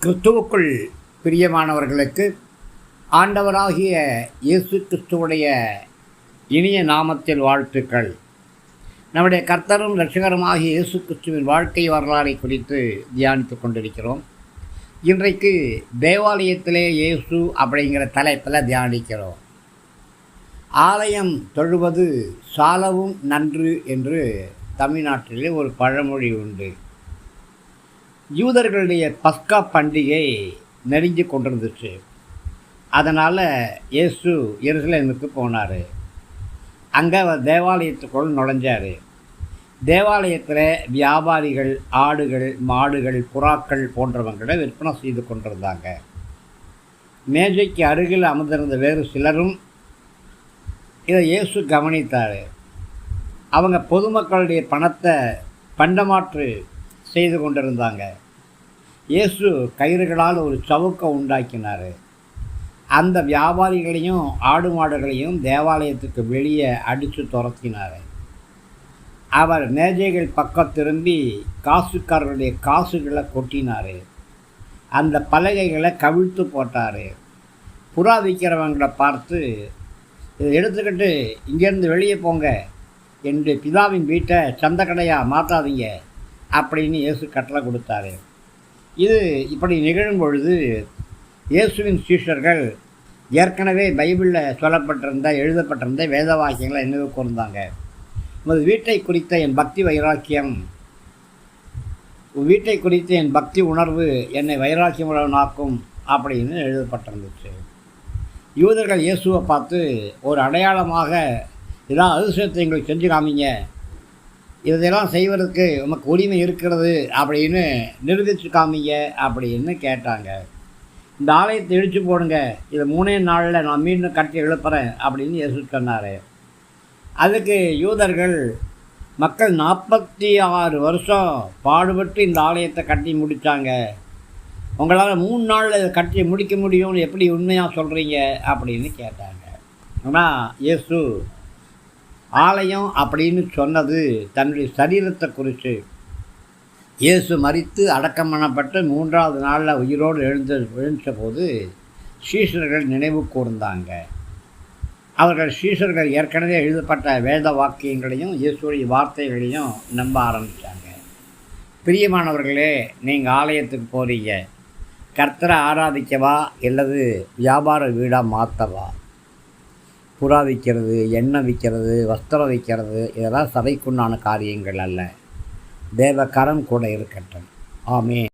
கிறிஸ்துவுக்குள் பிரியமானவர்களுக்கு ஆண்டவராகிய இயேசு கிறிஸ்துவுடைய இனிய நாமத்தில் வாழ்த்துக்கள். நம்முடைய கர்த்தரும் இரட்சகருமாகிய இயேசு கிறிஸ்துவின் வாழ்க்கை வரலாறை குறித்து தியானித்து கொண்டிருக்கிறோம். இன்றைக்கு தேவாலயத்திலே இயேசு அப்படிங்கிற தலைப்பில் தியானிக்கிறோம். ஆலயம் தொழுவது சாலவும் நன்று என்று தமிழ்நாட்டிலே ஒரு பழமொழி உண்டு. யூதர்களுடைய பஸ்கா பண்டிகை நெருங்கி கொண்டிருந்துச்சு. அதனால் இயேசு எருசலேமுக்கு போனார். அங்கே அவர் தேவாலயத்துக்குள் நுழைஞ்சார். தேவாலயத்தில் வியாபாரிகள் ஆடுகள், மாடுகள், புறாக்கள் போன்றவங்களை விற்பனை செய்து கொண்டிருந்தாங்க. மேஜைக்கு அருகில் அமர்ந்திருந்த வேறு சிலரும் இதை இயேசு கவனித்தார். அவங்க பொதுமக்களுடைய பணத்தை பண்டமாற்று செய்து கொண்டிருந்தாங்க. இயேசு கயிறுகளால் ஒரு சவுக்கை உண்டாக்கினார். அந்த வியாபாரிகளையும் ஆடு மாடுகளையும் தேவாலயத்துக்கு வெளியே அடித்து துரத்தினார். அவர் மேஜைகள் பக்கம் திரும்பி காசுக்காரருடைய காசுகளை கொட்டினார். அந்த பலகைகளை கவிழ்த்து போட்டார். புறா விற்கிறவங்களை பார்த்து, இதை எடுத்துக்கிட்டு இங்கேருந்து வெளியே போங்க என்று பிதாவின் வீட்டை சந்தக்கடையாக மாற்றாதீங்க அப்படின்னு இயேசு கட்டளை கொடுத்தாரு. இது இப்படி நிகழும் பொழுது இயேசுவின் சீஷர்கள் ஏற்கனவே பைபிளில் சொல்லப்பட்டிருந்த எழுதப்பட்டிருந்த வேத வாக்கியங்களை நினைவு கூர்ந்தாங்க. உமது வீட்டை குறித்த என் பக்தி வைராக்கியம், வீட்டை குறித்த என் பக்தி உணர்வு என்னை வைராக்கியமுள்ளவனாக்கும் அப்படின்னு எழுதப்பட்டிருந்துச்சு. யூதர்கள் இயேசுவை பார்த்து ஒரு அடையாளமாக இதான் அதிசயத்தை எங்களுக்கு செஞ்சு காமிங்க, இதெல்லாம் செய்வதற்கு உமக்கு உரிமை இருக்கிறது அப்படின்னு நிரூபித்து காமிங்க அப்படின்னு கேட்டாங்க. இந்த ஆலயத்தை இடித்து போடுங்க, இதை 3 நாளில் நான் மீண்டும் கட்டி எழுப்புறேன் அப்படின்னு இயேசு சொன்னார். அதுக்கு யூதர்கள், மக்கள் 46 வருஷம் பாடுபட்டு இந்த ஆலயத்தை கட்டி முடித்தாங்க, உங்களால் 3 நாளில் இதை கட்டி முடிக்க முடியும்னு எப்படி உண்மையாக சொல்கிறீங்க அப்படின்னு கேட்டாங்க. ஆனால் இயேசு ஆலயம் அப்படின்னு சொன்னது தன்னுடைய சரீரத்தை குறித்து. இயேசு மரித்து அடக்கம் பண்ணப்பட்டு 3ஆவது நாளில் உயிரோடு எழுந்த போது சீஷர்கள் நினைவு கூர்ந்தாங்க. அவர்கள் சீஷர்கள் ஏற்கனவே எழுதப்பட்ட வேத வாக்கியங்களையும் இயேசுடைய வார்த்தைகளையும் நம்ப ஆரம்பித்தாங்க. பிரியமானவர்களே, நீங்கள் ஆலயத்துக்கு போகிறீங்க, கர்த்தரை ஆராதிக்கவா இல்லது வியாபார வீடாக மாற்றவா? புறா விற்கிறது, எண்ணெய் விற்கிறது, வஸ்திரம் விற்கிறது, இதெல்லாம் சபைக்குண்டான காரியங்கள் அல்ல. தேவ கரம் கூட இருக்கட்டும். ஆமென்.